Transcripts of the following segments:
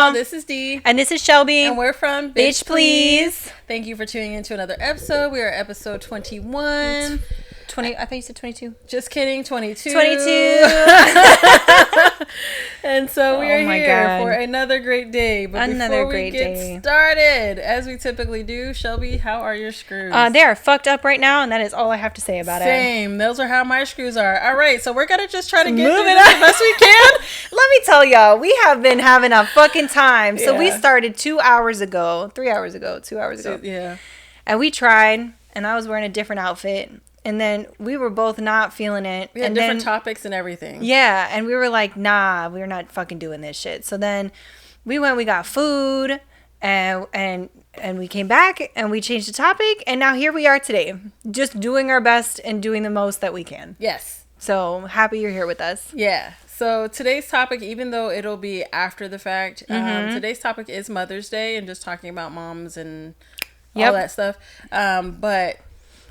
y'all. This is Dee. And this is Shelby. And we're from Bxtch, Please. Thank you for tuning in to another episode. We are episode 21. 20, I thought you said 22. Just kidding, 22. 22. And so we are here for another great day. But before we get started, as we typically do, Shelby, how are your screws? They are fucked up right now, and that is all I have to say about it. Same. Those are how my screws are. All right, so we're going to just try to get through this as best we can. Let me tell y'all, we have been having a fucking time. So we started 2 hours ago. Yeah. And we tried, and I was wearing a different outfit. And then we were both not feeling it. We had different topics and everything. Yeah. And we were like, nah, we're not fucking doing this shit. So then we got food and we came back and we changed the topic. And now here we are today, just doing our best and doing the most that we can. Yes. So happy you're here with us. Yeah. So today's topic, even though it'll be after the fact, today's topic is Mother's Day and just talking about moms and all that stuff. But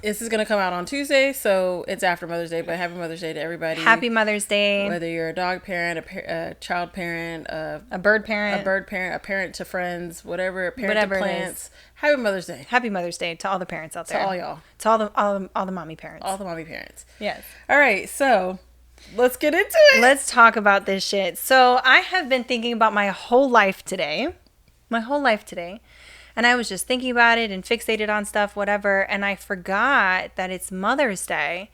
this is going to come out on Tuesday, so it's after Mother's Day, but happy Mother's Day to everybody. Happy Mother's Day. Whether you're a dog parent, a child parent, a bird parent, a parent to friends, whatever to plants. Happy Mother's Day. Happy Mother's Day to all the parents out there. To all y'all. To all the mommy parents. All the mommy parents. Yes. All right, so let's get into it. Let's talk about this shit. So I have been thinking about my whole life today. And I was just thinking about it and fixated on stuff, whatever. And I forgot that it's Mother's Day.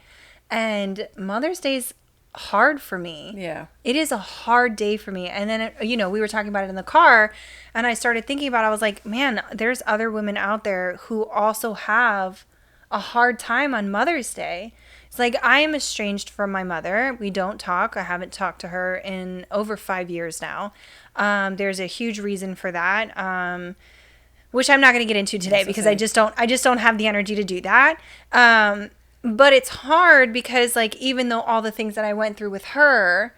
And Mother's Day's hard for me. Yeah. It is a hard day for me. And then, we were talking about it in the car. And I started thinking about it. I was like, man, there's other women out there who also have a hard time on Mother's Day. It's like, I am estranged from my mother. We don't talk. I haven't talked to her in over 5 years now. There's a huge reason for that. Which I'm not going to get into today because I just don't have the energy to do that. But it's hard because, like, even though all the things that I went through with her,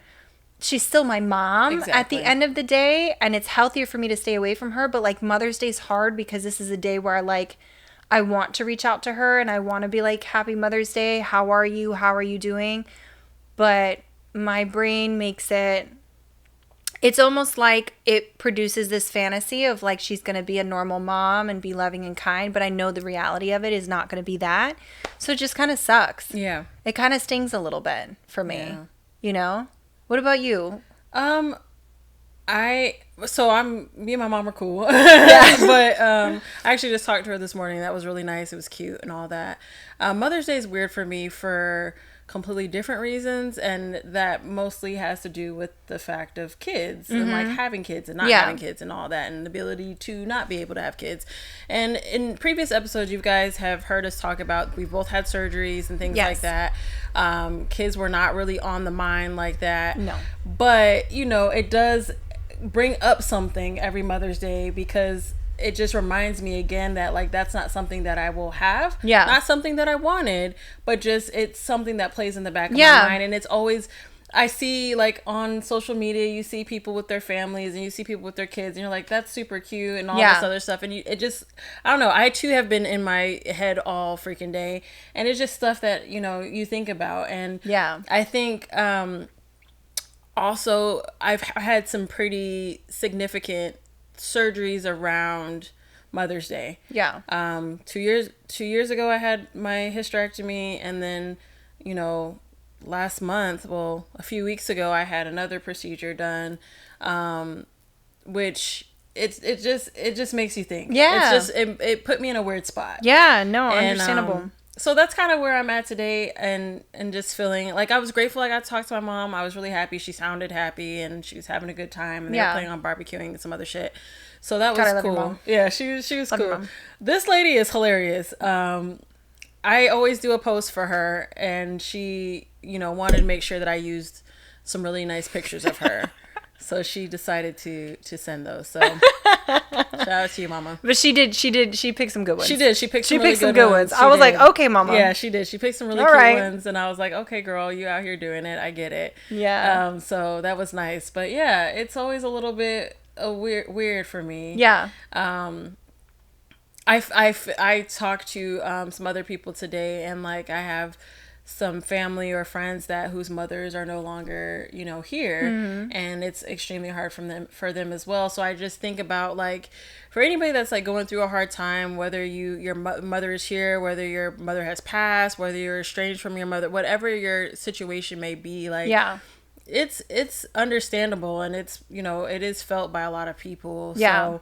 she's still my mom at the end of the day, and it's healthier for me to stay away from her. But, like, Mother's Day's hard because this is a day where, like, I want to reach out to her and I want to be like, Happy Mother's Day. How are you? How are you doing? But my brain makes it's almost like it produces this fantasy of, like, she's going to be a normal mom and be loving and kind. But I know the reality of it is not going to be that. So it just kind of sucks. Yeah. It kind of stings a little bit for me. Yeah. What about you? Me and my mom are cool. Yeah. But I actually just talked to her this morning. That was really nice. It was cute and all that. Mother's Day is weird for me for completely different reasons, and that mostly has to do with the fact of kids and like having kids and not having kids and all that, and the ability to not be able to have kids. And in previous episodes, you guys have heard us talk about, we both had surgeries and things like that. Kids were not really on the mind like that. No. But it does bring up something every Mother's Day, because it just reminds me again that, like, that's not something that I will have. Yeah. Not something that I wanted, but just it's something that plays in the back of my mind. And it's always, I see, like, on social media, you see people with their families and you see people with their kids and you're like, that's super cute and all this other stuff. And it just, I don't know. I too have been in my head all freaking day. And it's just stuff that, you think about. And I think, also I've had some pretty significant surgeries around Mother's Day. 2 years ago I had my hysterectomy, and then last month, a few weeks ago, I had another procedure done, which it just makes you think. It put me in a weird spot. Understandable. So that's kind of where I'm at today, and just feeling like I was grateful I got to talk to my mom. I was really happy. She sounded happy and she was having a good time, and they were planning on barbecuing and some other shit. So that was cool. Yeah, she was cool. This lady is hilarious. I always do a post for her, and she, wanted to make sure that I used some really nice pictures of her. So she decided to send those. So shout out to you, Mama. But she picked some good ones. She did. She picked some good ones. I was like, okay, Mama. Yeah, she did. She picked some really cute ones, and I was like, okay, girl, you out here doing it. I get it. Yeah. So that was nice. But yeah, it's always a little bit weird for me. Yeah. I talked to some other people today, and like I have some family or friends that whose mothers are no longer, you know, here, and it's extremely hard for them as well. So I just think about, like, for anybody that's like going through a hard time, whether your mother is here, whether your mother has passed, whether you're estranged from your mother, whatever your situation may be, like, it's understandable, and it's, you know, it is felt by a lot of people. So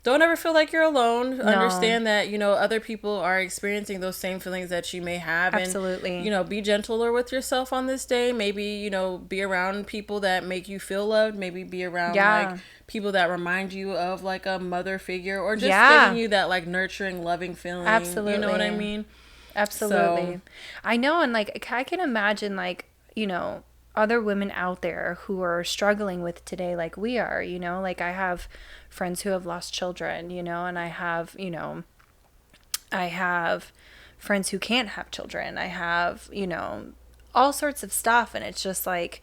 don't ever feel like you're alone. No. Understand that, you know, other people are experiencing those same feelings that you may have. Absolutely. And, you know, be gentler with yourself on this day. Maybe, you know, be around people that make you feel loved. Maybe be around, like, people that remind you of, like, a mother figure. Or just giving you that, like, nurturing, loving feeling. Absolutely. You know what I mean? Absolutely. So, I know, and, like, I can imagine, like, you know, other women out there who are struggling with today like we are, you know, like I have friends who have lost children, you know, and I have friends who can't have children. I have, you know, all sorts of stuff, and it's just like,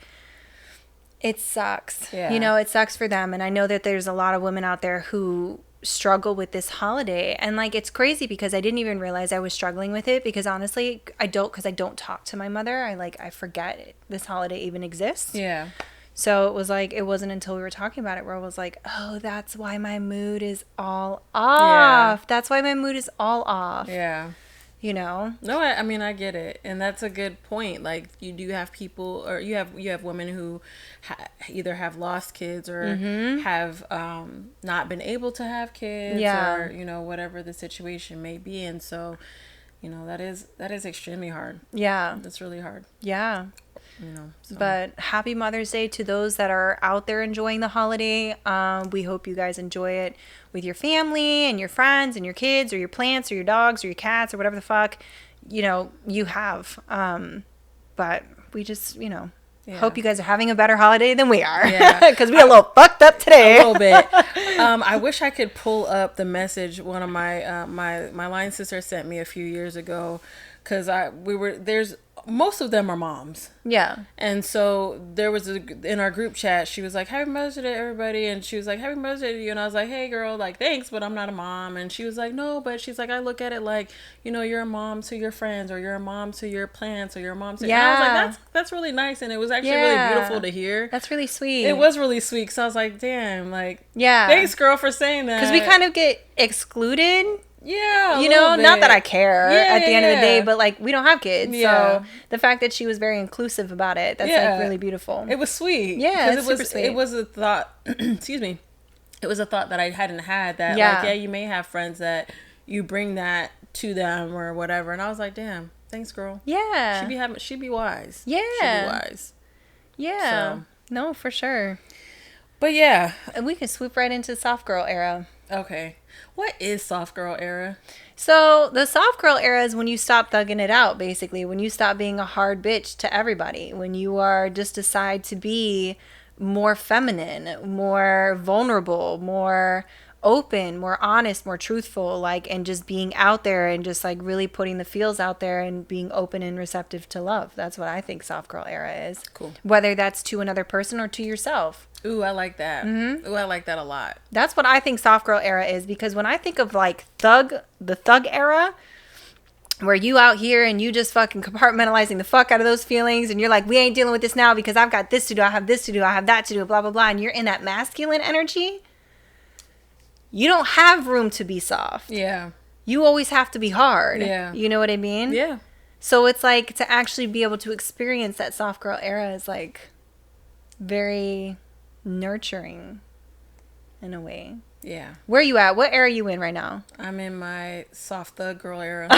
it sucks. You know, it sucks for them. And I know that there's a lot of women out there who struggle with this holiday, and like it's crazy because I didn't even realize I was struggling with it, because honestly I don't talk to my mother. I forget this holiday even exists. So it was like, it wasn't until we were talking about it where I was like, oh, that's why my mood is all off. That's why my mood is all off. You know? No, I mean, I get it. And that's a good point. Like, you do have people, or you have women who either have lost kids or have not been able to have kids, or, you know, whatever the situation may be. And so, you know, that is extremely hard. That's really hard. You know, so. But happy Mother's Day to those that are out there enjoying the holiday. We hope you guys enjoy it with your family and your friends and your kids or your plants or your dogs or your cats or whatever the fuck, you know, you have. But we just, you know, hope you guys are having a better holiday than we are. Because we a little fucked up today. A little bit. I wish I could pull up the message one of my my line sister sent me a few years ago, because most of them are moms. And so there was in our group chat, she was like, happy Mother's Day to everybody. And she was like, happy Mother's Day to you. And I was like, hey girl, like, thanks, but I'm not a mom. And she was like, no, but she's like, I look at it like, you know, you're a mom to your friends, or you're a mom to your plants, or you're a mom to... And I was like, that's really nice. And it was actually really beautiful to hear. That's really sweet. It was really sweet. So I was like, damn, like, thanks girl for saying that. Because we kind of get excluded. You know, not that I care at the end of the day, but like, we don't have kids. So the fact that she was very inclusive about it, that's like really beautiful. It was sweet. It's super sweet. It was a thought, excuse me. It was a thought that I hadn't had, that like, you may have friends that you bring that to them or whatever. And I was like, damn, thanks girl. She'd be wise. She'd be wise. So. No, for sure. But and we can swoop right into soft girl era. Okay. What is soft girl era? So the soft girl era is when you stop thugging it out, basically. When you stop being a hard bitch to everybody. When you are just decide to be more feminine, more vulnerable, more open, more honest, more truthful, like, and just being out there and just like really putting the feels out there and being open and receptive to love. That's what I think soft girl era is. Cool. Whether that's to another person or to yourself. Ooh, I like that. Ooh, I like that a lot. That's what I think soft girl era is, because when I think of like the thug era, where you out here and you just fucking compartmentalizing the fuck out of those feelings, and you're like, we ain't dealing with this now because I've got this to do, I have this to do, I have that to do, blah, blah, blah, and you're in that masculine energy, you don't have room to be soft. You always have to be hard. You know what I mean? So it's like, to actually be able to experience that soft girl era is like very nurturing in a way. Where are you at? What era are you in right now? I'm in my soft thug girl era.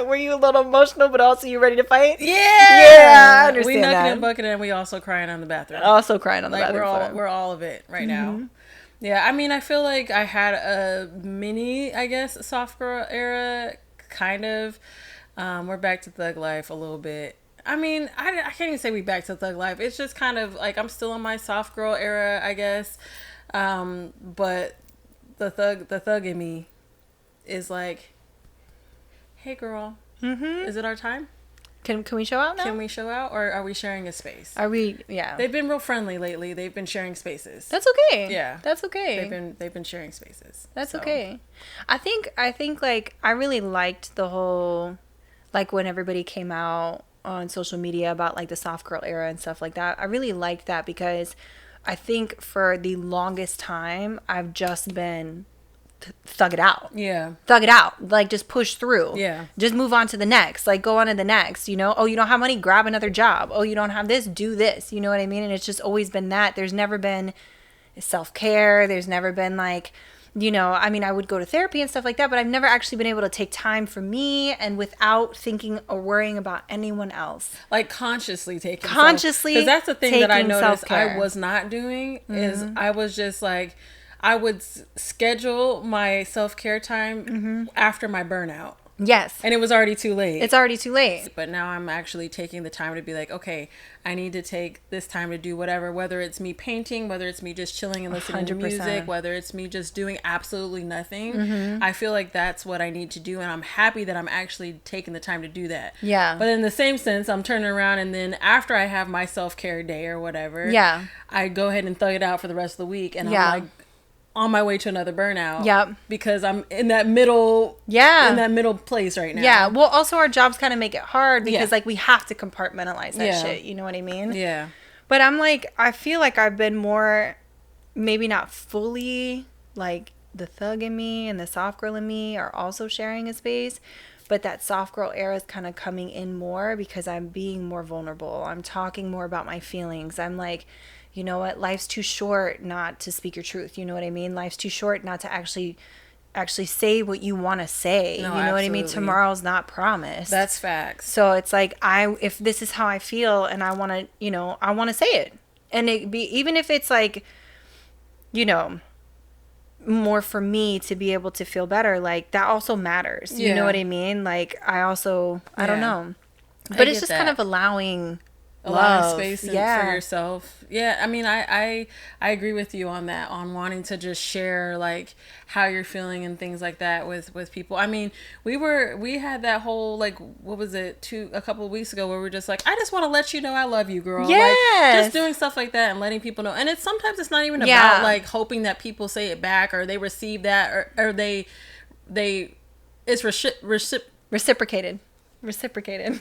Were you a little emotional, but also you ready to fight? I understand. We knucking and bucking, and we also crying on the bathroom. Also crying on the bathroom. We're all of it right now. I mean, I feel like I had a mini, I guess, soft girl era, kind of. We're back to thug life a little bit. I mean, I can't even say we back to thug life. It's just kind of like, I'm still in my soft girl era, I guess. But the thug in me is like, hey girl, is it our time? Can we show out now? Can we show out, or are we sharing a space? Are we? Yeah. They've been real friendly lately. They've been sharing spaces. That's okay. That's okay. They've been sharing spaces. That's okay. I think like I really liked the whole like when everybody came out on social media about like the soft girl era and stuff like that. I really liked that because I think for the longest time I've just been thug it out. Yeah. Thug it out. Like, just push through. Yeah. Just move on to the next. Like, go on to the next, you know? Oh, you don't have money? Grab another job. Oh, you don't have this? Do this. You know what I mean? And it's just always been that. There's never been self-care. There's never been, like, you know, I mean, I would go to therapy and stuff like that, but I've never actually been able to take time for me and without thinking or worrying about anyone else. Like, consciously taking Consciously because that's the thing that I noticed self-care. I was not doing is I was just like, I would schedule my self-care time after my burnout. Yes. And it was already too late. It's already too late. But now I'm actually taking the time to be like, okay, I need to take this time to do whatever, whether it's me painting, whether it's me just chilling and listening to music, whether it's me just doing absolutely nothing. I feel like that's what I need to do. And I'm happy that I'm actually taking the time to do that. Yeah. But in the same sense, I'm turning around and then after I have my self-care day or whatever, I go ahead and thug it out for the rest of the week. And I'm like, on my way to another burnout. Yep. Because I'm in that middle in that middle place right now. Yeah. Well, also our jobs kind of make it hard because like we have to compartmentalize that shit. You know what I mean? Yeah. But I'm like, I feel like I've been more, maybe not fully, like the thug in me and the soft girl in me are also sharing a space. But that soft girl era is kind of coming in more because I'm being more vulnerable. I'm talking more about my feelings. I'm like, you know what? Life's too short not to speak your truth. You know what I mean? Life's too short not to actually say what you want to say. No, you know what I mean? Tomorrow's not promised. That's facts. So it's like, if this is how I feel and I want to, you know, I want to say it. And it be, even if it's like, you know, more for me to be able to feel better, like that also matters. You know what I mean? Like I don't know. But it's just kind of allowing space for yourself. Yeah, I mean, I agree with you on that, on wanting to just share like how you're feeling and things like that with people. I mean, we had that whole like, what was it, a couple of weeks ago where we're just like, I just want to let you know I love you, girl. Yes. Like, just doing stuff like that and letting people know. And sometimes it's not even about like hoping that people say it back or they receive that or they it's reciprocated. Reciprocated.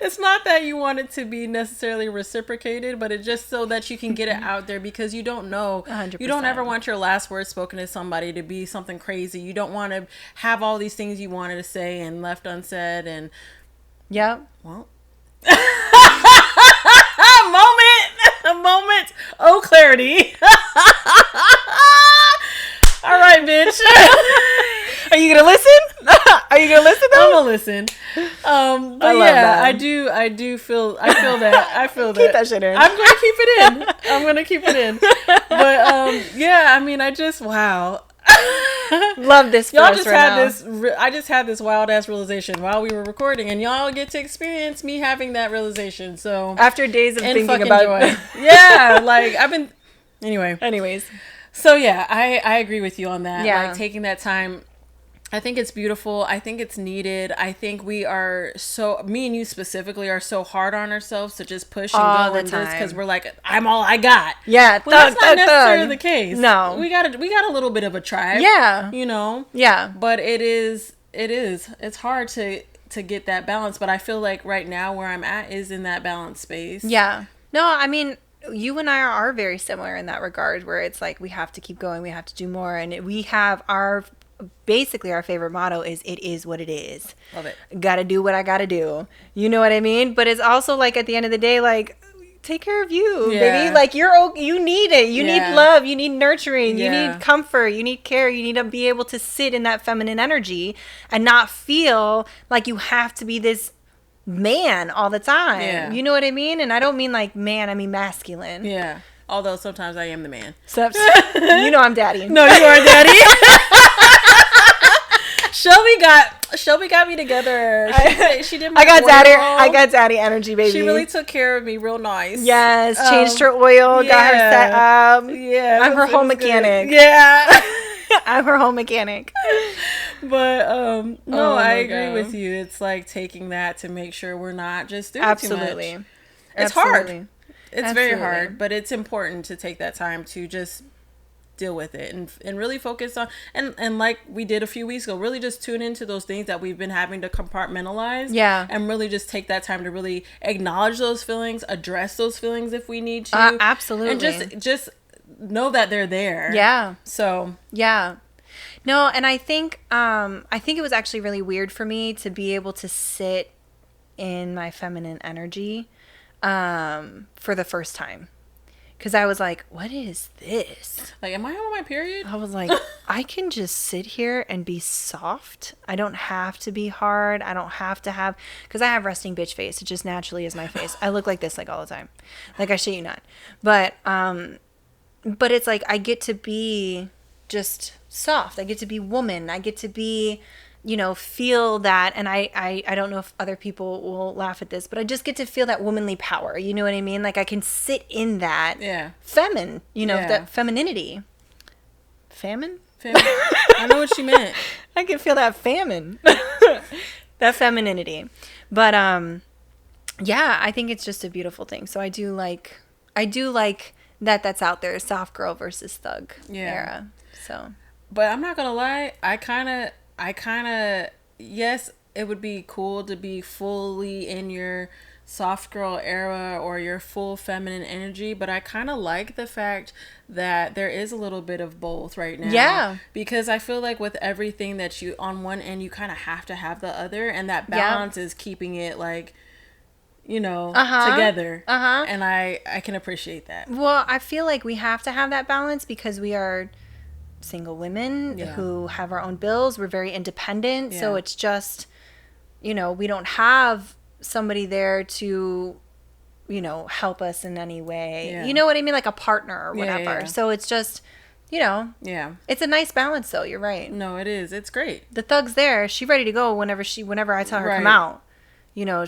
It's not that you want it to be necessarily reciprocated, but it's just so that you can get it out there because you don't know. 100%. You don't ever want your last word spoken to somebody to be something crazy. You don't want to have all these things you wanted to say and left unsaid. And well, a moment. Oh, clarity. All right, bitch. Are you gonna listen? Are you gonna listen though? I'm gonna listen. But yeah, I do feel that. Keep that shit in. I'm gonna keep it in. But yeah, I mean, I just love this. Y'all just had this. I just had this wild ass realization while we were recording, and y'all get to experience me having that realization. So after days of thinking about joy. Yeah, like I've been. Anyways. So yeah, I agree with you on that. Yeah. Like taking that time. I think it's beautiful. I think it's needed. I think me and you specifically are so hard on ourselves to just push and all go the in time. this because we're like, I'm all I got. Yeah, that's not necessarily the case. No, we got a little bit of a tribe. Yeah, you know. Yeah, but it's hard to get that balance. But I feel like right now where I'm at is in that balance space. Yeah. No, I mean, you and I are very similar in that regard, where it's like we have to keep going, we have to do more, and we have basically our favorite motto is it is what it is. Love it. Gotta do what I gotta do. You know what I mean? But it's also like at the end of the day, like, take care of you, baby. Like you need it. You need love. You need nurturing. You need comfort. You need care. You need to be able to sit in that feminine energy and not feel like you have to be this man all the time. Yeah. You know what I mean? And I don't mean like man, I mean masculine. Yeah. Although sometimes I am the man. So, you know I'm daddy. No, you are daddy. Shelby got me together. She did my I got daddy energy, baby. She really took care of me real nice. Yes, changed her oil, got her set up. Yeah. I'm her home mechanic. Good. Yeah. I'm her home mechanic. But no, I agree with you. It's like taking that to make sure we're not just doing too much. It's hard. It's very hard, but it's important to take that time to just deal with it and really focus on and like we did a few weeks ago, really just tune into those things that we've been having to compartmentalize. Yeah. And really just take that time to really acknowledge those feelings, address those feelings if we need to. Absolutely. And just know that they're there. Yeah. So yeah. No, and I think it was actually really weird for me to be able to sit in my feminine energy for the first time. Because I was like, what is this? Like, am I on my period? I was like, I can just sit here and be soft. I don't have to be hard. I don't have to have... Because I have resting bitch face. It just naturally is my face. I look like this like all the time. Like, I shit you not. But it's like I get to be just soft. I get to be woman. I get to be... feel that, and I don't know if other people will laugh at this, but I just get to feel that womanly power. You know what I mean? Like I can sit in that that femininity. Famine? I know what she meant. I can feel that famine. That femininity. But yeah, I think it's just a beautiful thing. So I do like that's out there, soft girl versus thug era. So, but I'm not gonna lie, I kind of, yes, it would be cool to be fully in your soft girl era or your full feminine energy, but I kind of like the fact that there is a little bit of both right now. Yeah. Because I feel like with everything that you, on one end, you kind of have to have the other, and that balance is keeping it like, together. And I can appreciate that. Well, I feel like we have to have that balance because we are single women who have our own bills. We're very independent. So it's just, we don't have somebody there to, help us in any way. Yeah. You know what I mean? Like a partner or whatever. Yeah. So it's just, it's a nice balance though. You're right. No, it is. It's great. The thug's there. She's ready to go whenever I tell her to come out.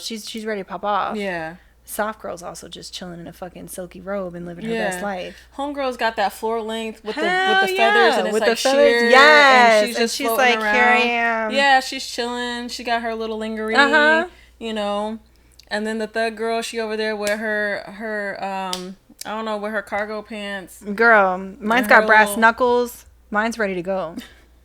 She's ready to pop off. Yeah. Soft girl's also just chilling in a fucking silky robe and living her best life. Homegirl's got that floor length with the feathers and it's with like the feathers. sheer. Yes. And she's like, around. Here I am. Yeah, she's chilling. She got her little lingerie, And then the thug girl, she over there with her I don't know, with her cargo pants. Girl, mine's got brass knuckles. Mine's ready to go.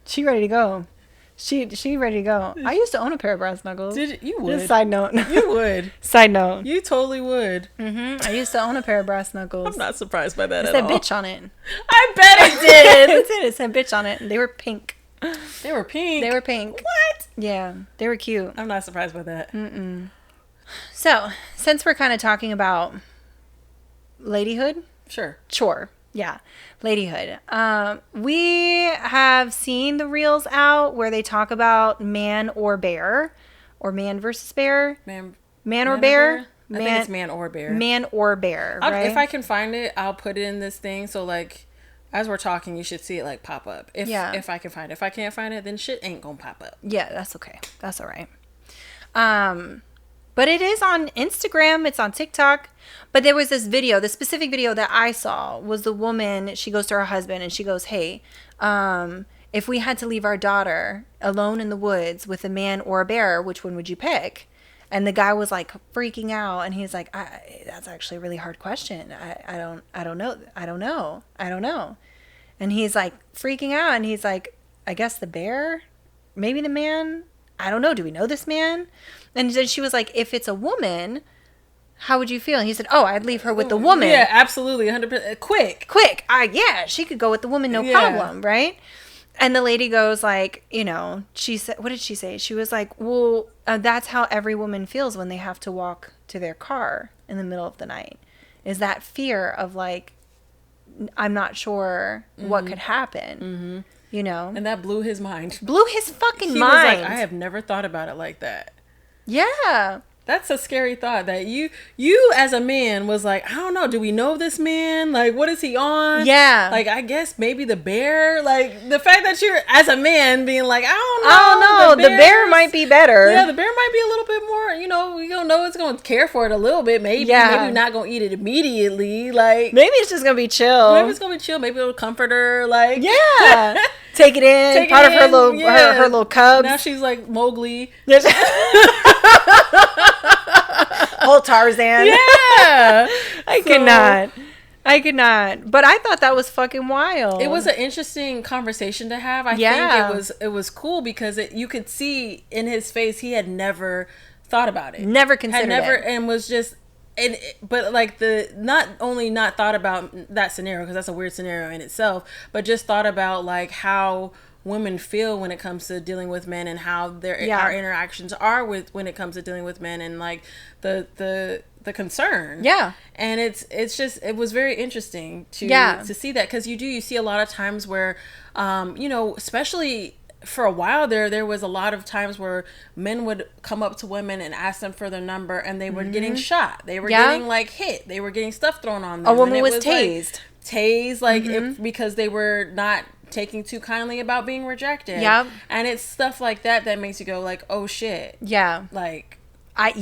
She ready to go. She ready to go. I used to own a pair of brass knuckles. You would. Just side note. You would. Side note. You totally would. I used to own a pair of brass knuckles. I'm not surprised by that at all. It said bitch on it. I bet it did. It said bitch on it. They were pink. They were pink? They were pink. What? Yeah. They were cute. I'm not surprised by that. So, since we're kind of talking about ladyhood. Chore. Yeah. Ladyhood. We have seen the reels out where they talk about man or bear, or man versus bear. Man or bear. I think it's man or bear. Man or bear, right? If I can find it, I'll put it in this thing. So like, as we're talking, you should see it like pop up. If I can find it. If I can't find it, then shit ain't gonna pop up. Yeah, that's okay. That's all right. But it is on Instagram. It's on TikTok. But there was this video. The specific video that I saw was the woman. She goes to her husband and she goes, "Hey, if we had to leave our daughter alone in the woods with a man or a bear, which one would you pick?" And the guy was like freaking out, and he's like, "That's actually a really hard question. I don't know." And he's like freaking out, and he's like, "I guess the bear, maybe the man. I don't know. Do we know this man?" And then she was like, "If it's a woman, how would you feel?" And he said, "Oh, I'd leave her with the woman." Yeah, absolutely, 100%. Quick. She could go with the woman, no problem, right? And the lady goes like, she said, what did she say? She was like, "Well, that's how every woman feels when they have to walk to their car in the middle of the night. Is that fear of like, I'm not sure what could happen." And that blew his mind. Blew his fucking mind. He was like, I have never thought about it like that. Yeah. That's a scary thought that you as a man was like, I don't know, do we know this man? Like, what is he on? Yeah. Like, I guess maybe the bear. Like, the fact that you're, as a man, being like, I don't know. The bear might be better. Yeah, the bear might be a little bit more, we don't know it's going to care for it a little bit. Maybe. Yeah. Maybe not going to eat it immediately. Like, maybe it's just going to be chill. Maybe it'll comfort her. Like, yeah. Take it in. Part of her little cubs. Now she's like Mowgli. Full Tarzan. Yeah. I could not. But I thought that was fucking wild. It was an interesting conversation to have. I think it was cool because you could see in his face he had never thought about it. Never considered it. And was just but like not only not thought about that scenario, because that's a weird scenario in itself, but just thought about like how women feel when it comes to dealing with men, and how our interactions are when it comes to dealing with men, and like the concern. Yeah. And it was very interesting to see that, because you see a lot of times where especially for a while there was a lot of times where men would come up to women and ask them for their number, and they were getting shot. They were getting like hit. They were getting stuff thrown on them. A woman was tased. Because they were not taking too kindly about being rejected. Yep. And it's stuff like that makes you go like, oh shit. Yeah. Like, and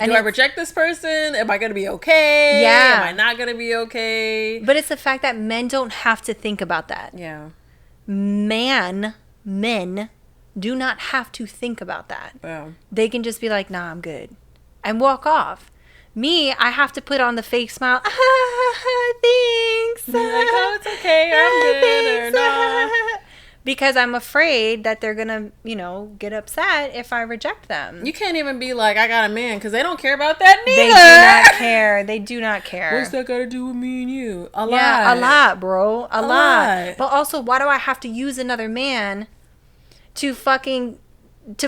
do I reject this person? Am I going to be okay? Yeah. Am I not going to be okay? But it's the fact that men don't have to think about that. Yeah. Men do not have to think about that. Yeah. They can just be like, nah, I'm good, and walk off. Me, I have to put on the fake smile. Thanks. Like, oh, it's okay. I'm good. Or no. Because I'm afraid that they're going to, get upset if I reject them. You can't even be like, I got a man, because they don't care about that neither. They do not care. They do not care. What's that got to do with me and you? A lot. Yeah, a lot, bro. A lot. But also, why do I have to use another man to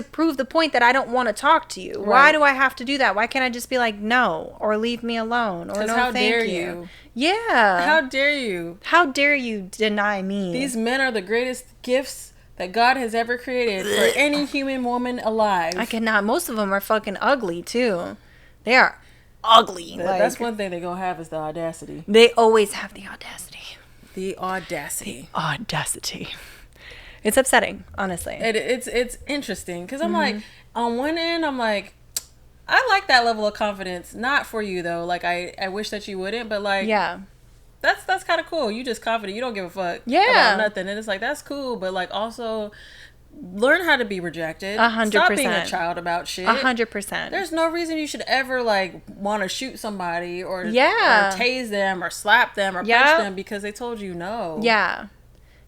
prove the point that I don't want to talk to you? Right. Why do I have to do that? Why can't I just be like, no, or leave me alone, or no, how thank dare you? Yeah. How dare you? How dare you deny me? These men are the greatest gifts that God has ever created for any human woman alive. I cannot. Most of them are fucking ugly too. They are ugly. That's one thing they're gonna have, is the audacity. They always have the audacity. The audacity. The audacity. It's upsetting, honestly. It's interesting, because I'm like, on one end, I'm like, I like that level of confidence. Not for you though. Like I wish that you wouldn't, but like, yeah, that's kind of cool. You just confident. You don't give a fuck about nothing, and it's like, that's cool. But like, also learn how to be rejected. 100%. Stop being a child about shit. 100%. There's no reason you should ever like want to shoot somebody or tase them or slap them or punch them because they told you no.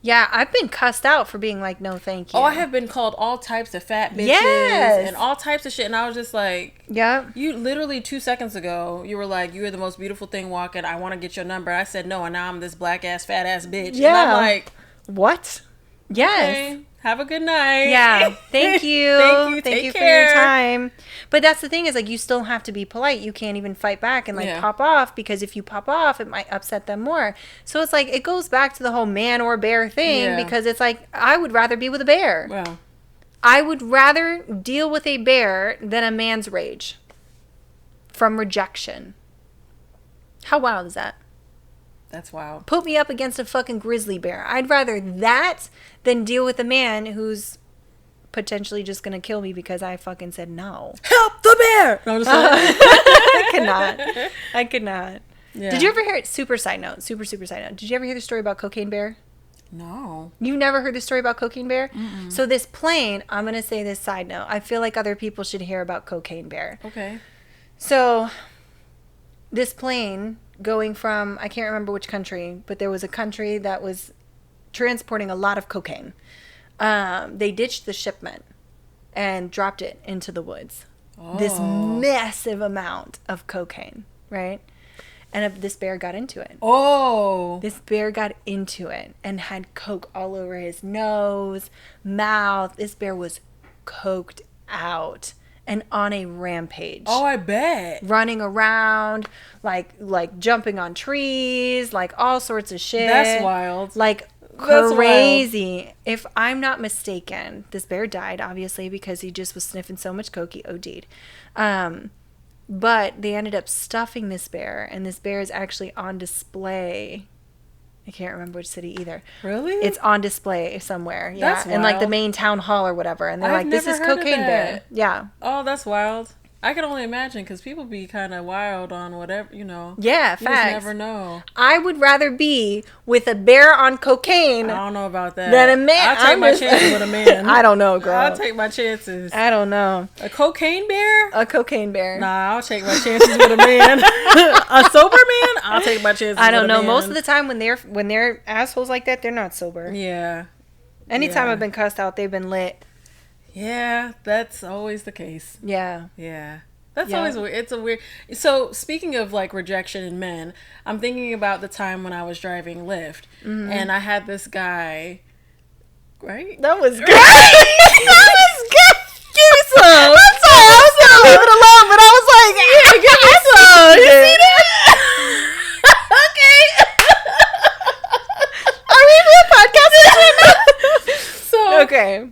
Yeah, I've been cussed out for being like, no, thank you. Oh, I have been called all types of fat bitches and all types of shit. And I was just like, you literally 2 seconds ago, you were like, you are the most beautiful thing walking. I want to get your number. I said no, and now I'm this black ass, fat ass bitch. Yeah. And I'm like, what? Yes. Okay, have a good night. Yeah. Thank you. Thank you for your time. But that's the thing, is like, you still have to be polite. You can't even fight back and like pop off, because if you pop off, it might upset them more. So it's like, it goes back to the whole man or bear thing, because it's like, I would rather be with a bear. Wow. I would rather deal with a bear than a man's rage from rejection. How wild is that? That's wild. Put me up against a fucking grizzly bear. I'd rather that than deal with a man who's potentially just gonna kill me because I fucking said no. Help the bear! No, I could not. Yeah. Did you ever hear, super side note, did you ever hear the story about Cocaine Bear? No. You've never heard the story about Cocaine Bear? Mm-mm. So this plane, I'm gonna say this side note, I feel like other people should hear about Cocaine Bear. Okay. So this plane going from, I can't remember which country, but there was a country that was transporting a lot of cocaine. They ditched the shipment and dropped it into the woods. Oh. This massive amount of cocaine, right? And this bear got into it. Oh. This bear got into it and had coke all over his nose, mouth. This bear was coked out and on a rampage. Oh, I bet. Running around, like jumping on trees, like all sorts of shit. That's wild. Like crazy. Wild. If I'm not mistaken, this bear died, obviously, because he just was sniffing so much coke, he OD'd. But they ended up stuffing this bear, and this bear is actually on display. I can't remember which city either. Really? It's on display somewhere. Yeah. That's wild. In like the main town hall or whatever. And they're like, this is Cocaine Bear. Yeah. Oh, that's wild. I can only imagine because people be kind of wild on whatever, you know. Yeah, you facts. just never know. I would rather be with a bear on cocaine I don't know about that. than a man. I'll take my chances with a man. I don't know, girl. I'll take my chances. I don't know. A cocaine bear? A cocaine bear. Nah, I'll take my chances with a man. A sober man? I'll take my chances. I don't know. With a man. Most of the time when they're assholes like that, they're not sober. Yeah. Anytime Yeah. I've been cussed out, they've been lit. Yeah, that's always the case. Yeah. Yeah. That's Yeah. always weird. It's a weird. So speaking of like rejection in men, I'm thinking about the time when I was driving Lyft, and I had this guy. Right? That was good. That was good. Give me some. I'm sorry. I was gonna leave it alone, but I was like, yeah, give me some. You see that? Okay. Are we real podcasting right now? So Okay.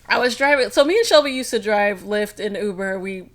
I was driving. So me and Shelby used to drive Lyft and Uber. We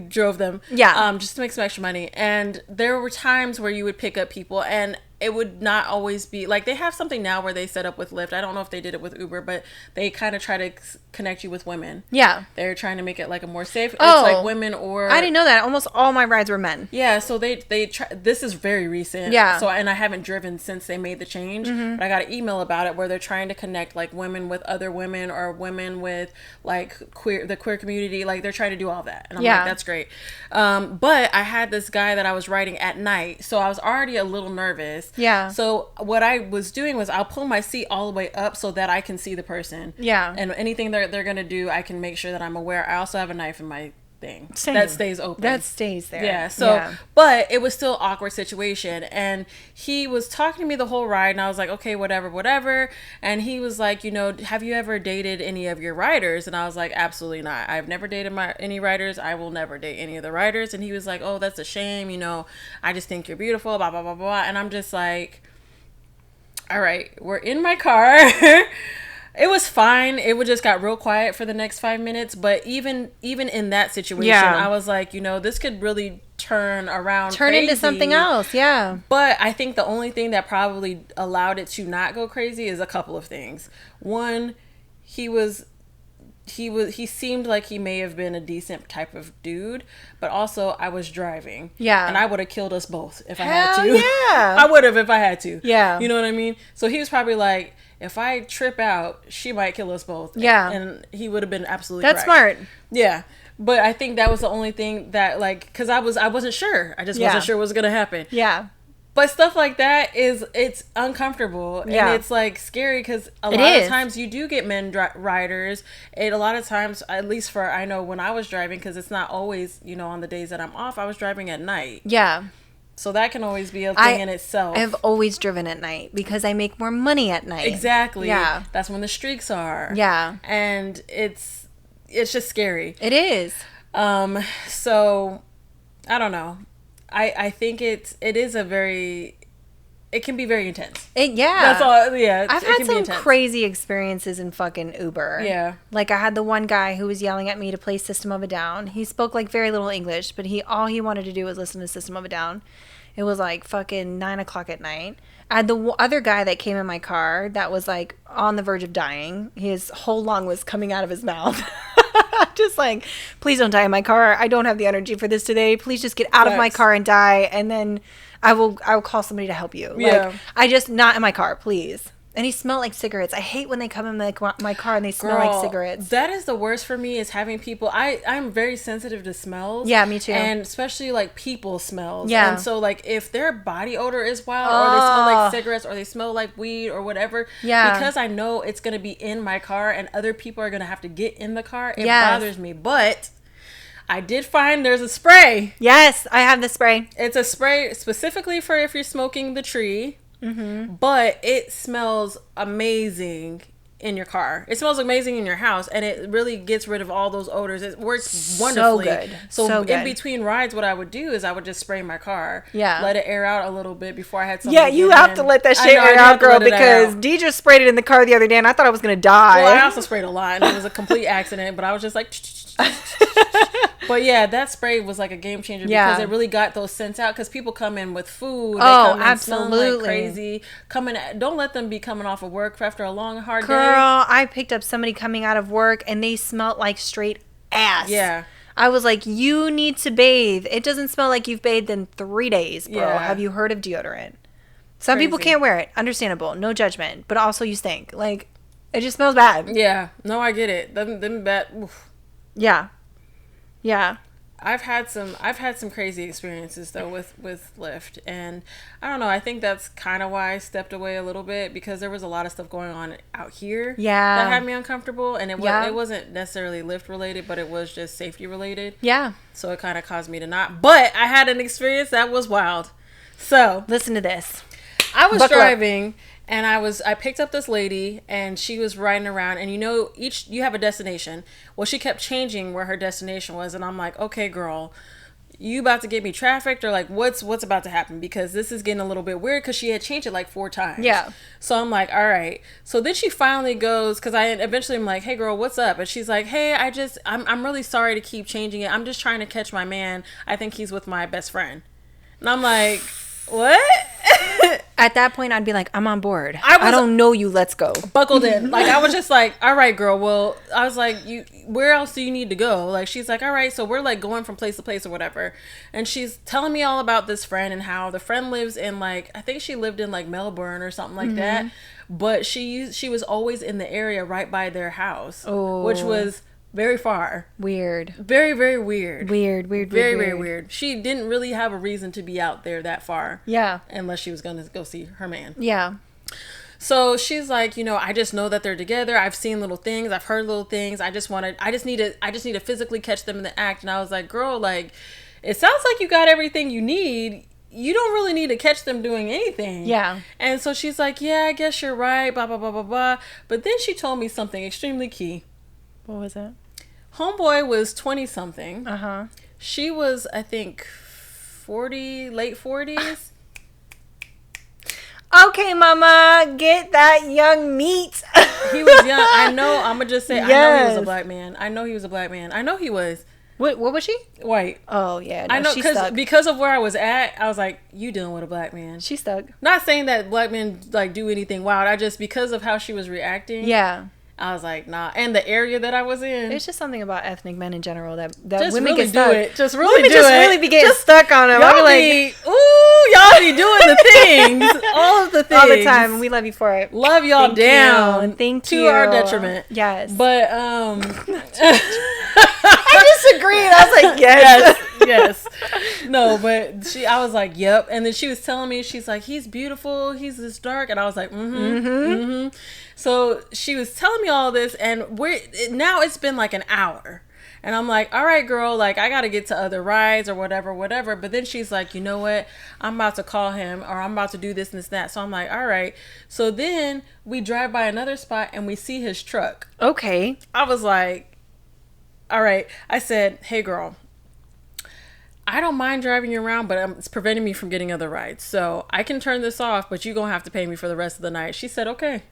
drove them, Yeah. just to make some extra money. And there were times where you would pick up people, and it would not always be like they have something now where they set up with Lyft. I don't know if they did it with Uber, but they kind of try to connect you with women. Yeah. They're trying to make it like a more safe. Oh. It's like women or I didn't know that. Almost all my rides were men. yeah. So they try. This is very recent. Yeah. So and I haven't driven since they made the change. But I got an email about it where they're trying to connect like women with other women or women with like the queer community. Like they're trying to do all that, and I'm Yeah. like, that's great. But I had this guy that I was riding at night, so I was already a little nervous. Yeah. So what I was doing was I'll pull my seat all the way up so that I can see the person. Yeah. And anything they're gonna do, I can make sure that I'm aware. I also have a knife in my thing Same. that stays open. That stays there. Yeah. So, but it was still an awkward situation, and he was talking to me the whole ride, and I was like, okay, whatever. And he was like, you know, have you ever dated any of your riders? And I was like, absolutely not. I've never dated any riders. I will never date any of the riders. And he was like, oh, that's a shame. You know, I just think you're beautiful. Blah blah blah blah. And I'm just like, all right, we're in my car. It was fine. It would just got real quiet for the next 5 minutes. But even in that situation, Yeah. I was like, you know, this could really turn around, Turn into crazy. something else. Yeah. But I think the only thing that probably allowed it to not go crazy is a couple of things. One, he seemed like he may have been a decent type of dude, but also I was driving. Yeah. And I would have killed us both if I Hell had to. yeah. I would have if I had to. Yeah. You know what I mean? So he was probably like, if I trip out, she might kill us both. Yeah. And he would have been absolutely That's correct. smart. Yeah. But I think that was the only thing that like, cause I wasn't sure. I just wasn't sure what was going to happen. Yeah. But stuff like that it's uncomfortable. Yeah. And it's like scary because a It lot is. of times you do get men riders. And a lot of times, at least for, I know when I was driving, because it's not always, you know, on the days that I'm off, I was driving at night. Yeah. So that can always be a thing in itself. I've always driven at night because I make more money at night. Exactly. Yeah. That's when the streaks are. Yeah. And it's just scary. It is. So I don't know. I think it can be very intense. Yeah. That's all. Yeah. I've it had can be some intense. crazy experiences in fucking Uber. Yeah. Like I had the one guy who was yelling at me to play System of a Down. He spoke like very little English, but all he wanted to do was listen to System of a Down. It was like fucking 9:00 at night. I had the other guy that came in my car that was like on the verge of dying. His whole lung was coming out of his mouth. Just like, please don't die in my car. I don't have the energy for this today. Please just get out of my car and die, and then I will call somebody to help you. Yeah. Like, I just not in my car, please. And he smelled like cigarettes. I hate when they come in my car and they smell like cigarettes. That is the worst for me, is having people. I'm very sensitive to smells. Yeah, me too. And especially like people smells. Yeah. And so like if their body odor is wild, or they smell like cigarettes, or they smell like weed or whatever. Yeah. Because I know it's gonna be in my car and other people are gonna have to get in the car. It Yes. bothers me. But I did find there's a spray. Yes, I have the spray. It's a spray specifically for if you're smoking the tree. Mm-hmm. But it smells amazing in your car. It smells amazing in your house, and it really gets rid of all those odors. It works wonderfully. So good. So good. in between rides, what I would do is I would just spray my car. Yeah. Let it air out a little bit before I had something. Yeah, you have to let that shit air out, girl, because Deidre sprayed it in the car the other day, and I thought I was going to die. Well, I also sprayed a lot, and it was a complete accident, but I was just like... But yeah, that spray was like a game changer because it really got those scents out. Because people come in with food, they come in smelling like crazy. Don't let them be coming off of work after a long, hard day. Girl, I picked up somebody coming out of work and they smelled like straight ass. Yeah. I was like, you need to bathe. It doesn't smell like you've bathed in 3 days, bro. Yeah. Have you heard of deodorant? Some people can't wear it. Understandable. No judgment. But also you stink. Like, it just smells bad. Yeah. No, I get it. Them bad. Oof. Yeah. Yeah. I've had some crazy experiences though with Lyft, and I don't know, I think that's kind of why I stepped away a little bit, because there was a lot of stuff going on out here that had me uncomfortable, and it wasn't necessarily Lyft related, but it was just safety related. Yeah. So it kind of caused me to not. But I had an experience that was wild. So listen to this. I was driving. And I picked up this lady, and she was riding around, and you have a destination. Well, she kept changing where her destination was, and I'm like, okay, girl, you about to get me trafficked, or like what's about to happen? Because this is getting a little bit weird, because she had changed it like 4 times. Yeah. So I'm like, all right. So then she finally goes, because I eventually am like, hey girl, what's up? And she's like, hey, I'm really sorry to keep changing it. I'm just trying to catch my man. I think he's with my best friend. And I'm like, what? At that point, I'd be like, I'm on board. I don't know you. Let's go. Buckled in. Like, I was just like, all right, girl. Well, I was like, where else do you need to go? Like, she's like, all right. So we're like going from place to place or whatever. And she's telling me all about this friend and how the friend lives in like, I think she lived in like Melbourne or something like that. But she was always in the area right by their house, which was very far. Weird. Very, very weird. Weird. Very weird. She didn't really have a reason to be out there that far. Yeah. Unless she was going to go see her man. Yeah. So she's like, I just know that they're together. I've seen little things. I've heard little things. I just need to physically catch them in the act. And I was like, girl, like, it sounds like you got everything you need. You don't really need to catch them doing anything. Yeah. And so she's like, yeah, I guess you're right, blah, blah, blah, blah, blah. But then she told me something extremely key. What was it? Homeboy was 20-something. Uh-huh. She was, I think, 40, late 40s. Okay, mama, get that young meat. He was young. I know. I'm going to just say, yes. I know he was a black man. I know he was. What was she? White. Oh, yeah. No, I know, because because of where I was at, I was like, you dealing with a black man. She stuck. Not saying that black men, like, do anything wild. because of how she was reacting. Yeah. I was like, nah. And the area that I was in. It's just something about ethnic men in general that just women really get stuck. Do it. Just really women do it. Really be getting stuck on them. Y'all be like, ooh, y'all be doing the things. All of the things. All the time. We love you for it. Love y'all down. Thank To you. our detriment. Yes. But, I disagreed. I was like, yes. No, but I was like, yep. And then she was telling me, she's like, he's beautiful. He's this dark. And I was like, So she was telling me all this, and now it's been like an hour. And I'm like, all right, girl, like, I got to get to other rides or whatever. But then she's like, you know what? I'm about to call him, or I'm about to do this and this and that. So I'm like, all right. So then we drive by another spot and we see his truck. Okay. I was like, all right. I said, hey, girl, I don't mind driving you around, but it's preventing me from getting other rides. So I can turn this off, but you're going to have to pay me for the rest of the night. She said, okay.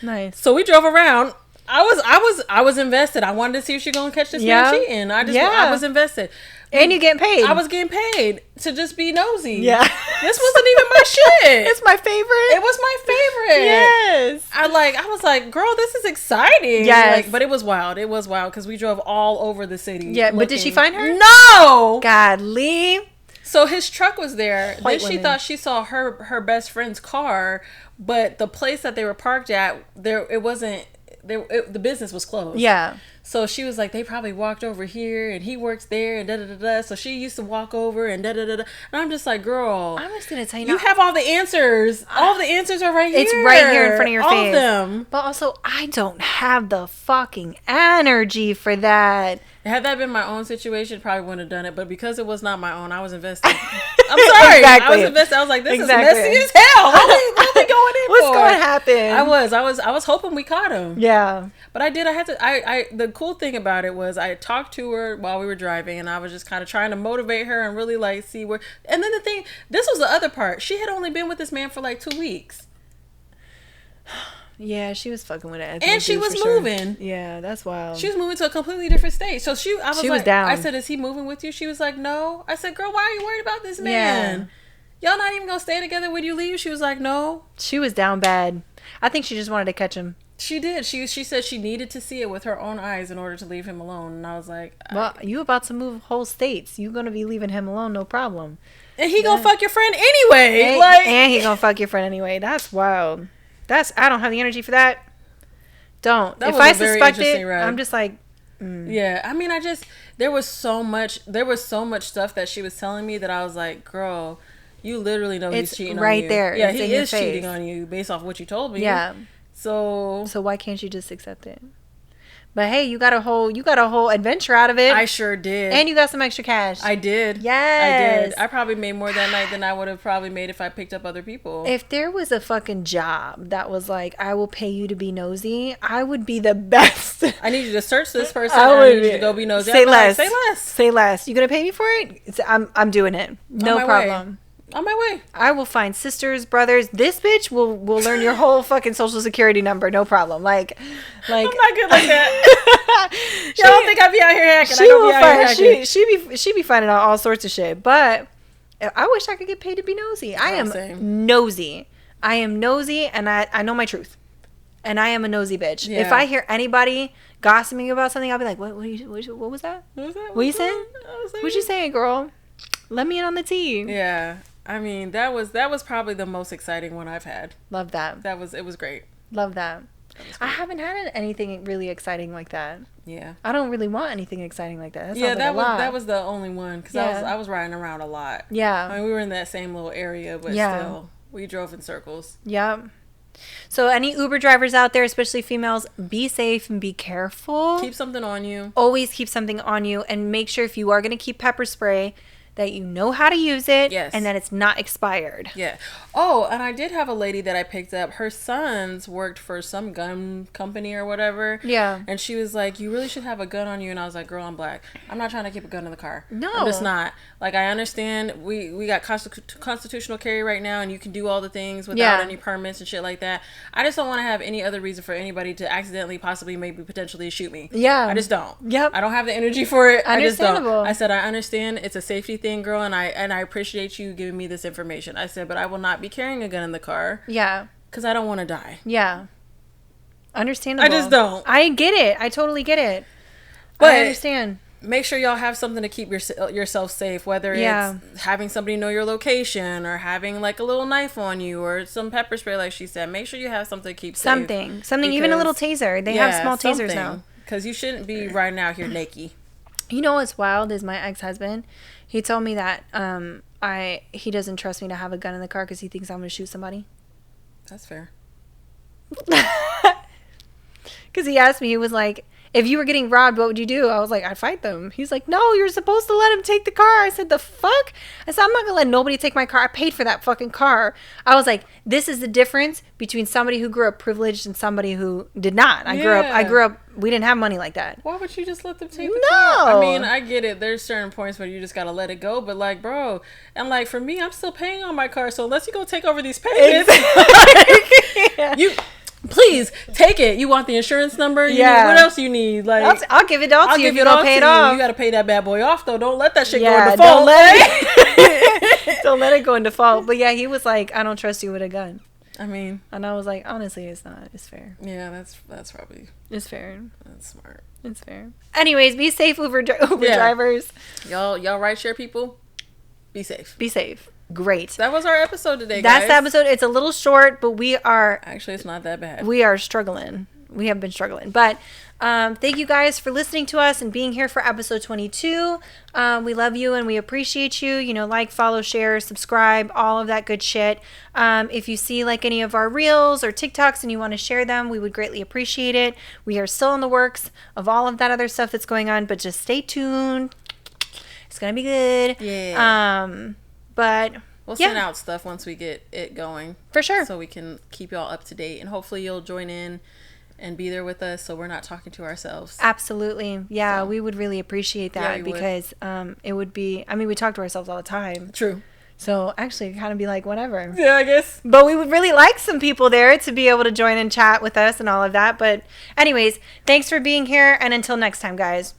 Nice. So we drove around. I was invested. I wanted to see if she's gonna catch this man cheating. I was invested. And you getting paid. I was getting paid to just be nosy. Yeah. This wasn't even my shit. It's my favorite. It was my favorite. Yes. I was like, girl, this is exciting. Yes. Like, but it was wild. It was wild because we drove all over the city. Yeah, but did she find her? No. Godly. So his truck was there. White Then she thought she saw her best friend's car, but the place that they were parked at, it wasn't. The business was closed. Yeah. So she was like, they probably walked over here, and he works there, and da da da da. So she used to walk over and da da da da. And I'm just like, girl, I'm just gonna tell you, you have all the answers. All the answers are right here. It's right here in front of your face. All of them. But also, I don't have the fucking energy for that. Had that been my own situation, probably wouldn't have done it. But because it was not my own, I was invested. I'm sorry. Exactly. I was invested. I was like, this is messy as hell. What are we going in What's for? going to happen? I was hoping we caught him. Yeah. But the cool thing about it was I talked to her while we were driving, and I was just kind of trying to motivate her and really like see where. And then this was the other part. She had only been with this man for like 2 weeks. Yeah, she was fucking with it. And she was moving. Sure. Yeah, that's wild. She was moving to a completely different state. So she was down. I said, is he moving with you? She was like, no. I said, girl, why are you worried about this man? Yeah. Y'all not even gonna stay together when you leave? She was like, no. She was down bad. I think she just wanted to catch him. She did. She said she needed to see it with her own eyes in order to leave him alone. And I was like, well, you about to move whole states. You gonna be leaving him alone, no problem. And he gonna fuck your friend anyway. And he gonna fuck your friend anyway. That's wild. I don't have the energy for that. Don't. If I suspect it, I'm just like, Yeah, I mean, there was so much stuff that she was telling me that I was like, girl, you literally know he's cheating on you. Right there. Yeah, he is cheating on you based off what you told me. Yeah. So why can't you just accept it? But hey, you got a whole adventure out of it. I sure did. And you got some extra cash. I did. Yes. I did. I probably made more that night than I would have probably made if I picked up other people. If there was a fucking job that was like, I will pay you to be nosy, I would be the best. I need you to search this person. I need you to go be nosy. Say less. Say less. Say less. You gonna pay me for it? I'm doing it. No problem. On my way. I will find sisters, brothers. This bitch will learn your whole fucking social security number. No problem. Like I'm not good like that. Y'all don't think I be out here hacking. She be finding out all sorts of shit. But I wish I could get paid to be nosy. I am nosy. I am nosy, and I know my truth. And I am a nosy bitch. Yeah. If I hear anybody gossiping about something, I'll be like, what was that? What was that? What you saying? What you saying, girl? Let me in on the tea. Yeah. I mean, that was probably the most exciting one I've had. Love that. It was great. Love that. I haven't had anything really exciting like that. Yeah. I don't really want anything exciting like that. That was the only one because I was riding around a lot. Yeah. I mean, we were in that same little area, but still, we drove in circles. Yep. So any Uber drivers out there, especially females, be safe and be careful. Keep something on you. Always keep something on you, and make sure if you are going to keep pepper spray, that you know how to use it, and that it's not expired. Yeah. Oh, and I did have a lady that I picked up. Her sons worked for some gun company or whatever. Yeah. And she was like, you really should have a gun on you. And I was like, girl, I'm black. I'm not trying to keep a gun in the car. No. I'm just not. Like, I understand we got constitutional carry right now, and you can do all the things without any permits and shit like that. I just don't want to have any other reason for anybody to accidentally, possibly, maybe, potentially shoot me. Yeah. I just don't. Yep. I don't have the energy for it. I just don't. Understandable. I said, I understand it's a safety thing, girl, and I appreciate you giving me this information. I said, but I will not be carrying a gun in the car. Yeah. Because I don't want to die. Yeah. Understandable. I just don't. I get it. I totally get it. But I understand. Make sure y'all have something to keep yourself safe, whether it's having somebody know your location or having like a little knife on you or some pepper spray, like she said. Make sure you have something to keep safe. Something, even a little taser. They have small tasers now. Because you shouldn't be riding out here naked. You know what's wild is my ex-husband. He told me that he doesn't trust me to have a gun in the car because he thinks I'm going to shoot somebody. That's fair. Because he asked me, he was like, if you were getting robbed, what would you do? I was like, I'd fight them. He's like, no, you're supposed to let him take the car. I said, the fuck? I said, I'm not going to let nobody take my car. I paid for that fucking car. I was like, this is the difference between somebody who grew up privileged and somebody who did not. I grew up, we didn't have money like that. Why would you just let them take the car? I mean, I get it. There's certain points where you just got to let it go. But like, bro, and like for me, I'm still paying on my car. So unless you go take over these payments, please take it. You want the insurance number? What else you need? Like, I'll give it all to you if you don't pay it off. You got to pay that bad boy off though. Don't let that shit go in default. Don't let it go in default. But yeah, he was like, I don't trust you with a gun. I mean, and I was like, honestly, it's not. It's fair. Yeah, that's probably. It's fair. That's smart. It's fair. Anyways, be safe, Uber drivers. Y'all rideshare people. Be safe. Be safe. Great. That was our episode today, guys. That's the episode. It's a little short, but we are... Actually, it's not that bad. We are struggling. We have been struggling. But thank you guys for listening to us and being here for episode 22. We love you and we appreciate you. You know, like, follow, share, subscribe, all of that good shit. If you see like any of our reels or TikToks and you want to share them, we would greatly appreciate it. We are still in the works of all of that other stuff that's going on, but just stay tuned. It's going to be good. Yeah. But we'll send out stuff once we get it going. For sure. So we can keep y'all up to date. And hopefully you'll join in and be there with us so we're not talking to ourselves. Absolutely. Yeah, we would really appreciate that because it would be... I mean, we talk to ourselves all the time. True. So actually kind of be like, whatever. Yeah, I guess. But we would really like some people there to be able to join and chat with us and all of that. But anyways, thanks for being here. And until next time, guys.